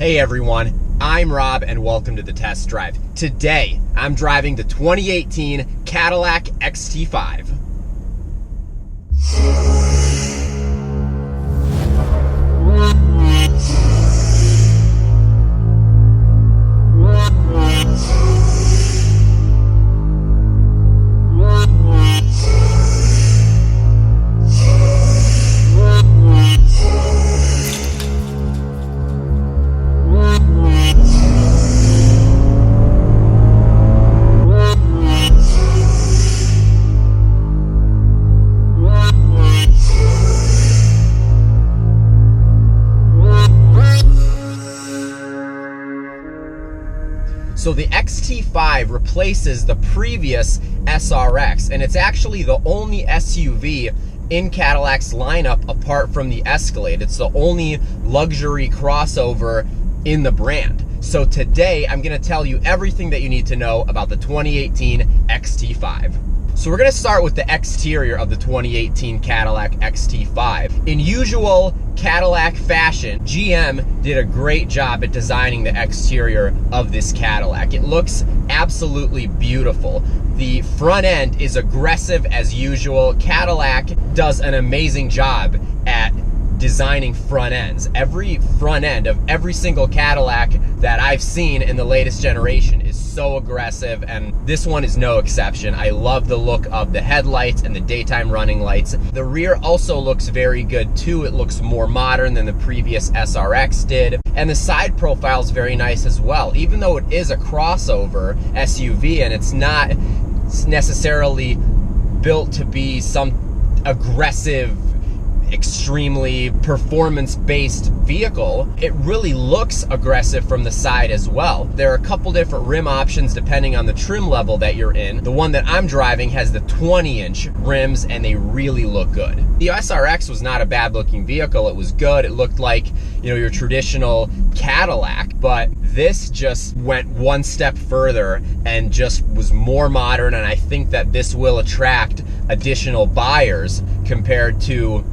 Hey everyone, I'm Rob and welcome to the test drive. Today, I'm driving the 2018 Cadillac XT5. So the XT5 replaces the previous SRX, and it's actually the only SUV in Cadillac's lineup apart from the Escalade. It's the only luxury crossover in the brand. So today, I'm gonna tell you everything that you need to know about the 2018 XT5. So we're gonna start with the exterior of the 2018 Cadillac XT5. In usual Cadillac fashion, GM did a great job at designing the exterior of this Cadillac. It looks absolutely beautiful. The front end is aggressive as usual. Cadillac does an amazing job at designing front ends. Every front end of every single Cadillac that I've seen in the latest generation is so aggressive, and this one is no exception. I love the look of the headlights and the daytime running lights. The rear also looks very good too. It looks more modern than the previous SRX did, and the side profile is very nice as well. Even though it is a crossover SUV and it's not necessarily built to be some aggressive, extremely performance-based vehicle, it really looks aggressive from the side as well. There are a couple different rim options depending on the trim level that you're in. The one that I'm driving has the 20-inch rims and they really look good. The SRX was not a bad looking vehicle. It was good. It looked like, you know, your traditional Cadillac, but this just went one step further and just was more modern, and I think that this will attract additional buyers compared to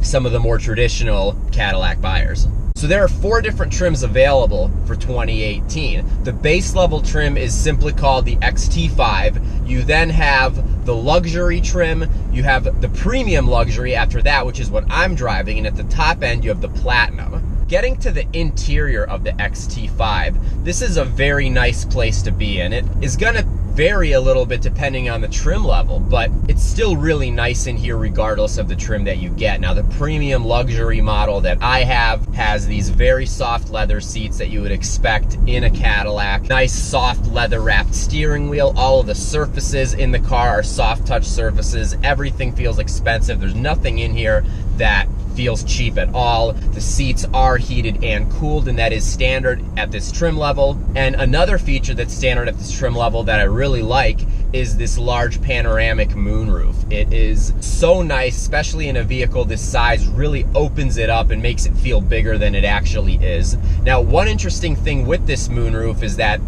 some of the more traditional Cadillac buyers. So there are 4 different trims available for 2018. The base level trim is simply called the XT5. You then have the luxury trim, you have the premium luxury after that, which is what I'm driving, and at the top end you have the platinum. Getting to the interior of the XT5, this is a very nice place to be in. It is gonna vary a little bit depending on the trim level, but it's still really nice in here regardless of the trim that you get. Now, the premium luxury model that I have has these very soft leather seats that you would expect in a Cadillac. Nice soft leather wrapped steering wheel. All of the surfaces in the car are soft touch surfaces. Everything feels expensive. There's nothing in here that feels cheap at all. The seats are heated and cooled, and that is standard at this trim level. And another feature that's standard at this trim level that I really like is this large panoramic moonroof. It is so nice, especially in a vehicle this size, really opens it up and makes it feel bigger than it actually is. Now, one interesting thing with this moonroof is that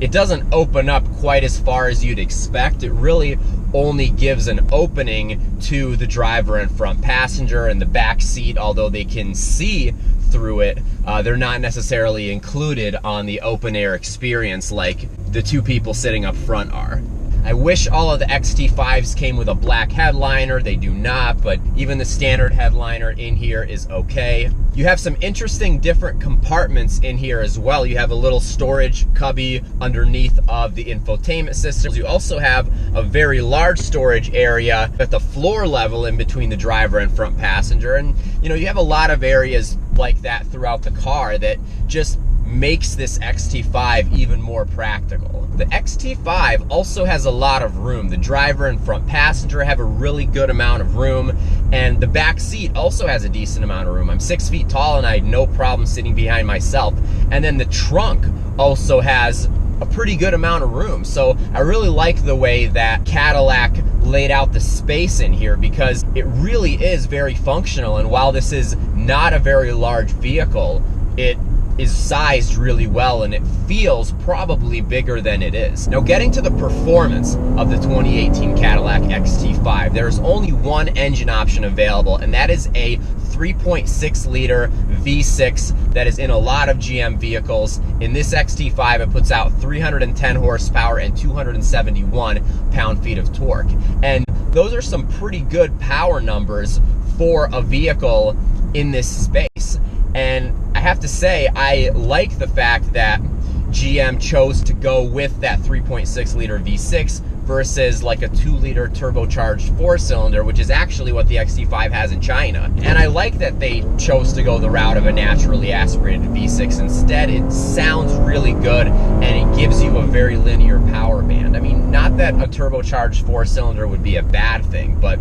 it doesn't open up quite as far as you'd expect. It really only gives an opening to the driver and front passenger and the back seat, although they can see through it. They're not necessarily included on the open air experience like the 2 people sitting up front are. I wish all of the XT5s came with a black headliner. They do not, but even the standard headliner in here is okay. You have some interesting different compartments in here as well. You have a little storage cubby underneath of the infotainment system. You also have a very large storage area at the floor level in between the driver and front passenger. And you know, you have a lot of areas like that throughout the car that just makes this XT5 even more practical. The XT5 also has a lot of room. The driver and front passenger have a really good amount of room, and the back seat also has a decent amount of room. I'm 6 feet tall and I had no problem sitting behind myself. And then the trunk also has a pretty good amount of room. So I really like the way that Cadillac laid out the space in here, because it really is very functional. And while this is not a very large vehicle, it is sized really well and it feels probably bigger than it is. Now, getting to the performance of the 2018 Cadillac XT5, there's only one engine option available, and that is a 3.6 liter V6 that is in a lot of GM vehicles. In this XT5, it puts out 310 horsepower and 271 pound-feet of torque. And those are some pretty good power numbers for a vehicle in this space. And I have to say, I like the fact that GM chose to go with that 3.6 liter V6 versus like a 2 liter turbocharged 4-cylinder, which is actually what the XT5 has in China. And I like that they chose to go the route of a naturally aspirated V6 instead. It sounds really good and it gives you a very linear power band. I mean, not that a turbocharged 4-cylinder would be a bad thing, but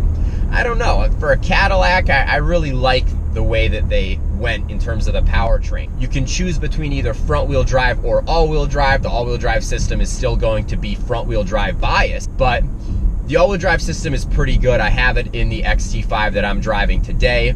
I don't know. For a Cadillac, I really like the way that they went in terms of the powertrain. You can choose between either front-wheel drive or all-wheel drive. The all-wheel drive system is still going to be front-wheel drive biased, but the all-wheel drive system is pretty good. I have it in the XT5 that I'm driving today,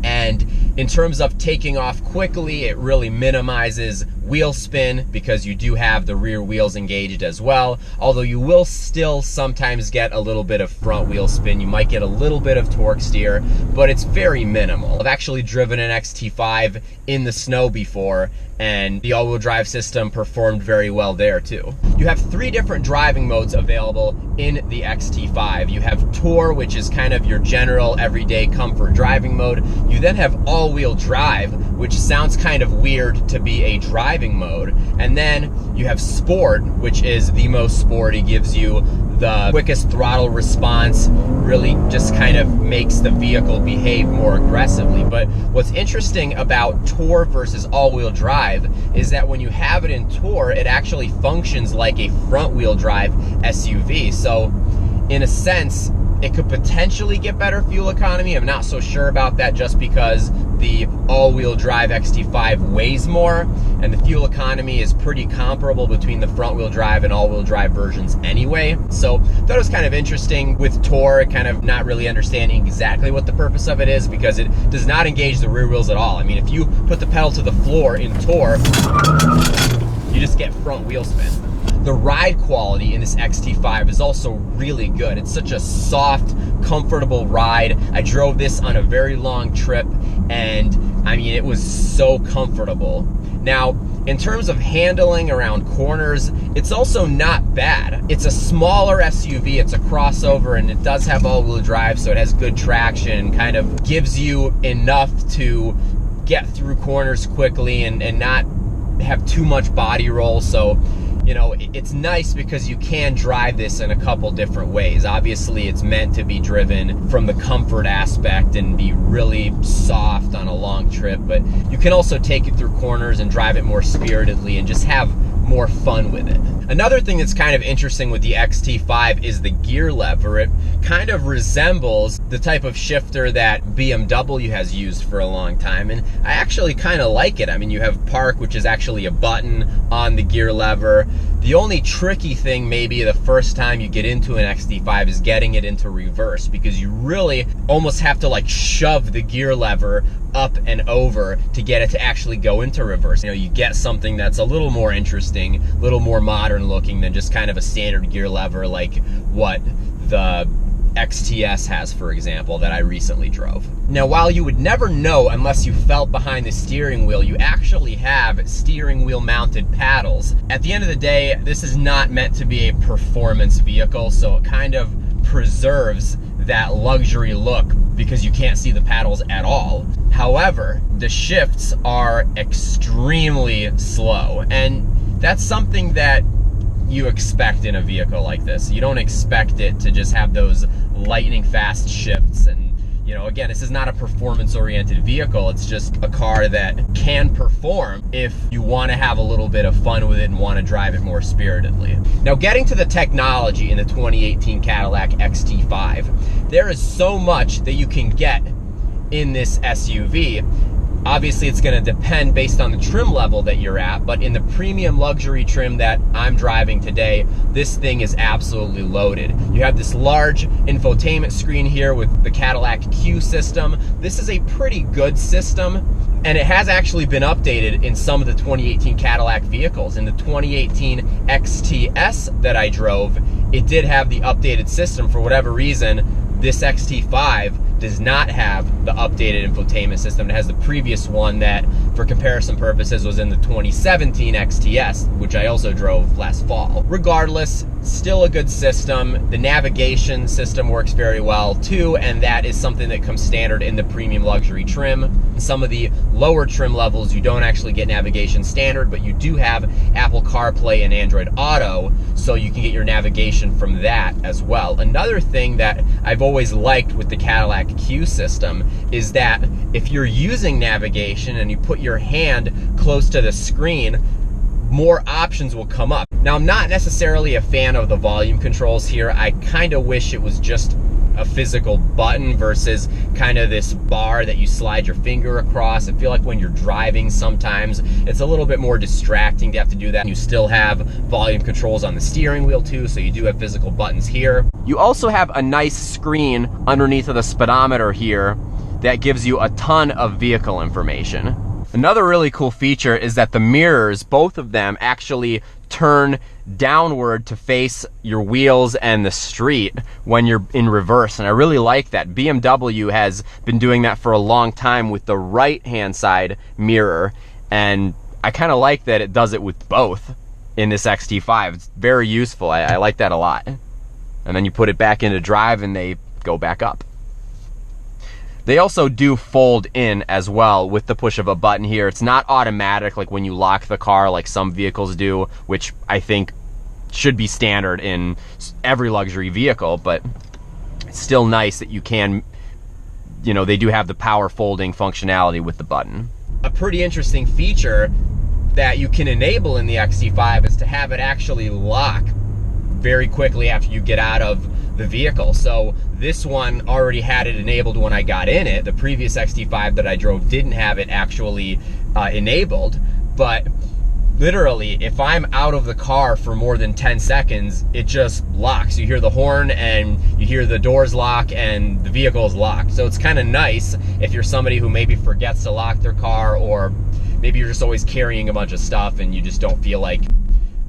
and in terms of taking off quickly, it really minimizes wheel spin because you do have the rear wheels engaged as well, although you will still sometimes get a little bit of front wheel spin. You might get a little bit of torque steer, but it's very minimal. I've actually driven an XT5 in the snow before, and the all-wheel drive system performed very well there too. You have 3 different driving modes available in the XT5. You have Tour, which is kind of your general everyday comfort driving mode. You then have all-wheel drive, which sounds kind of weird to be a driving mode. And then you have Sport, which is the most sporty, gives you the quickest throttle response, really just kind of makes the vehicle behave more aggressively. But what's interesting about Tour versus all-wheel drive is that when you have it in Tour, it actually functions like a front-wheel drive SUV. So in a sense, it could potentially get better fuel economy. I'm not so sure about that just because the all-wheel drive XT5 weighs more, and the fuel economy is pretty comparable between the front-wheel drive and all-wheel drive versions anyway. So I thought it was kind of interesting with Tour, kind of not really understanding exactly what the purpose of it is because it does not engage the rear wheels at all. I mean, if you put the pedal to the floor in Tour, you just get front wheel spin. The ride quality in this XT5 is also really good. It's such a soft, comfortable ride. I drove this on a very long trip, and I mean, it was so comfortable. Now, in terms of handling around corners, it's also not bad. It's a smaller SUV, it's a crossover, and it does have all-wheel drive, so it has good traction and kind of gives you enough to get through corners quickly and not have too much body roll. So, you know, it's nice because you can drive this in a couple different ways. Obviously, it's meant to be driven from the comfort aspect and be really soft on a long trip, but you can also take it through corners and drive it more spiritedly and just have more fun with it. Another thing that's kind of interesting with the XT5 is the gear lever. It kind of resembles the type of shifter that BMW has used for a long time, and I actually kind of like it. I mean, you have park, which is actually a button on the gear lever. The only tricky thing maybe the first time you get into an XT5 is getting it into reverse, because you really almost have to like shove the gear lever up and over to get it to actually go into reverse. You know, you get something that's a little more interesting, a little more modern looking than just kind of a standard gear lever like what the XTS has, for example, that I recently drove. Now, while you would never know unless you felt behind the steering wheel, you actually have steering wheel mounted paddles. At the end of the day, this is not meant to be a performance vehicle, so it kind of preserves that luxury look because you can't see the paddles at all. However, the shifts are extremely slow, and that's something that you expect in a vehicle like this. You don't expect it to just have those lightning fast shifts. And you know, again, this is not a performance oriented vehicle. It's just a car that can perform if you want to have a little bit of fun with it and want to drive it more spiritedly. Now, getting to the technology in the 2018 Cadillac XT5, there is so much that you can get in this SUV. Obviously, it's going to depend based on the trim level that you're at, but in the premium luxury trim that I'm driving today, this thing is absolutely loaded. You have this large infotainment screen here with the Cadillac Q system. This is a pretty good system, and it has actually been updated in some of the 2018 Cadillac vehicles. In the 2018 XTS that I drove, it did have the updated system. For whatever reason, this XT5 does not have the updated infotainment system. It has the previous one that, for comparison purposes, was in the 2017 XTS, which I also drove last fall. Regardless, still a good system. The navigation system works very well too, and that is something that comes standard in the premium luxury trim. In some of the lower trim levels, you don't actually get navigation standard, but you do have Apple CarPlay and Android Auto, so you can get your navigation from that as well. Another thing that I've always liked with the Cadillac Q system is that if you're using navigation and you put your hand close to the screen, more options will come up. Now, I'm not necessarily a fan of the volume controls here. I kind of wish it was just a physical button versus kind of this bar that you slide your finger across. I feel like when you're driving sometimes it's a little bit more distracting to have to do that. You still have volume controls on the steering wheel too, so you do have physical buttons here. You also have a nice screen underneath of the speedometer here that gives you a ton of vehicle information. Another really cool feature is that the mirrors, both of them, actually turn downward to face your wheels and the street when you're in reverse, and I really like that. BMW has been doing that for a long time with the right-hand side mirror, and I kind of like that it does it with both in this XT5. It's very useful. I like that a lot. And then you put it back into drive and they go back up. They also do fold in as well with the push of a button here. It's not automatic like when you lock the car like some vehicles do, which I think should be standard in every luxury vehicle, but it's still nice that you can, you know, they do have the power folding functionality with the button. A pretty interesting feature that you can enable in the XT5 is to have it actually lock very quickly after you get out of the vehicle. So this one already had it enabled when I got in it. The previous XT5 that I drove didn't have it actually enabled, but literally if I'm out of the car for more than 10 seconds, it just locks. You hear the horn and you hear the doors lock and the vehicle is locked. So it's kind of nice if you're somebody who maybe forgets to lock their car, or maybe you're just always carrying a bunch of stuff and you just don't feel like,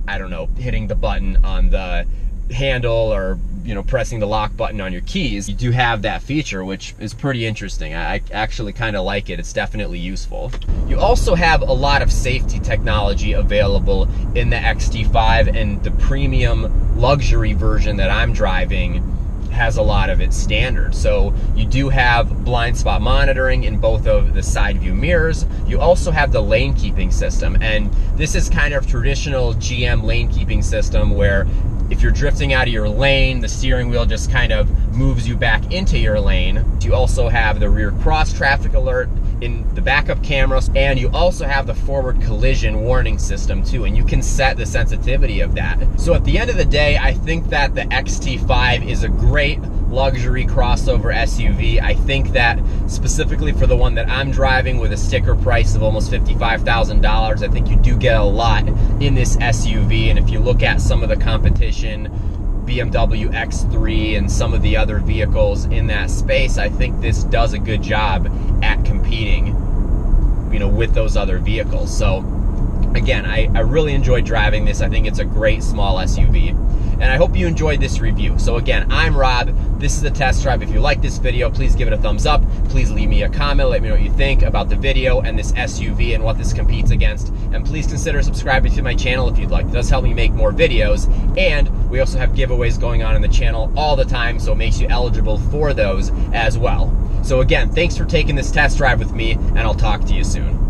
I don't know, hitting the button on the handle or, you know, pressing the lock button on your keys. You do have that feature, which is pretty interesting. I actually kind of like it. It's definitely useful. You also have a lot of safety technology available in the XT5, and the premium luxury version that I'm driving has a lot of it standard. So you do have blind spot monitoring in both of the side view mirrors. You also have the lane keeping system, and this is kind of traditional GM lane keeping system where if you're drifting out of your lane, the steering wheel just kind of moves you back into your lane. You also have the rear cross traffic alert in the backup cameras, and you also have the forward collision warning system too, and you can set the sensitivity of that. So at the end of the day, I think that the XT5 is a great luxury crossover SUV. I think that specifically for the one that I'm driving with a sticker price of almost $55,000, I think you do get a lot in this SUV. And if you look at some of the competition, BMW X3 and some of the other vehicles in that space, I think this does a good job at competing, you know, with those other vehicles. So again, I really enjoyed driving this. I think it's a great small SUV, and I hope you enjoyed this review. So again, I'm Rob. This is a test drive. If you like this video, please give it a thumbs up. Please leave me a comment. Let me know what you think about the video and this SUV and what this competes against. And please consider subscribing to my channel if you'd like. It does help me make more videos. And we also have giveaways going on in the channel all the time, so it makes you eligible for those as well. So again, thanks for taking this test drive with me, and I'll talk to you soon.